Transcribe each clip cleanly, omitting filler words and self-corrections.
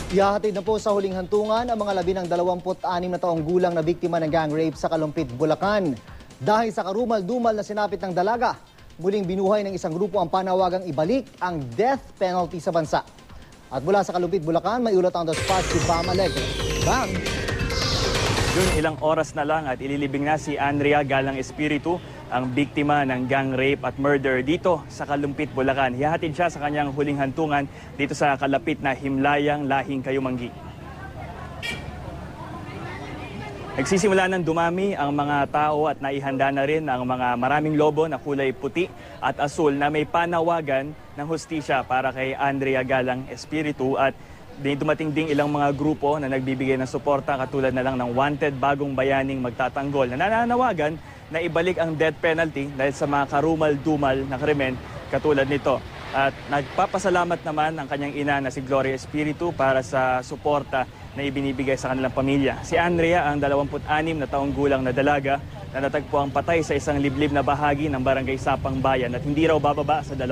Ihahatid na po sa huling hantungan ang mga 26 na taong gulang na biktima ng gang rape sa Kalumpit, Bulacan. Dahil sa karumal-dumal na sinapit ng dalaga, muling binuhay ng isang grupo ang panawagang ibalik ang death penalty sa bansa. At mula sa Kalumpit, Bulacan, may ulat ang The Spot si Bam Alegre. Bam! Yun, ilang oras na lang at ililibing na si Andrea Galang Espiritu, ang biktima ng gang rape at murder dito sa Kalumpit, Bulacan. Hihahatid siya sa kanyang huling hantungan dito sa kalapit na Himlayang Lahing Kayumanggi. Nagsisimula ng dumami ang mga tao at naihanda na rin ang mga maraming lobo na kulay puti at asul na may panawagan ng hustisya para kay Andrea Galang Espiritu, at dumating ding ilang mga grupo na nagbibigay ng suporta katulad na lang ng Wanted Bagong Bayaning Magtatanggol na nananawagan na ibalik ang death penalty dahil sa mga karumal-dumal na krimen katulad nito. At nagpapasalamat naman ang kanyang ina na si Gloria Espiritu para sa suporta na ibinibigay sa kanilang pamilya. Si Andrea ang 26 na taong gulang na dalaga na natagpuang patay sa isang liblib na bahagi ng Barangay Sapang Bayan at hindi raw bababa sa 20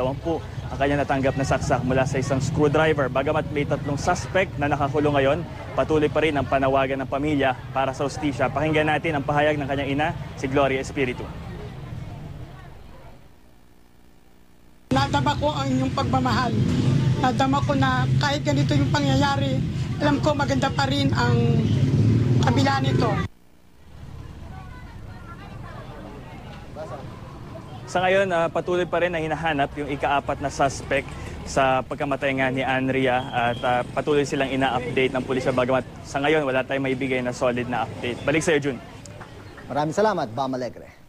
ang kanya natanggap na saksak mula sa isang screwdriver. Bagamat may 3 suspect na nakakulong ngayon, patuloy pa rin ang panawagan ng pamilya para sa hustisya. Pakinggan natin ang pahayag ng kanyang ina, si Gloria Espiritu. Nadama ko ang inyong pagmamahal. Nadama ko na kahit ganito yung pangyayari, alam ko maganda pa rin ang kabila nito. Sa ngayon, patuloy pa rin na hinahanap yung ika-4 na suspect sa pagkamatay nga ni Andrea, at patuloy silang ina-update ng pulisya. Bagamat sa ngayon, wala tayong maibigay na solid na update. Balik sa iyo, Jun. Maraming salamat, Bam Alegre.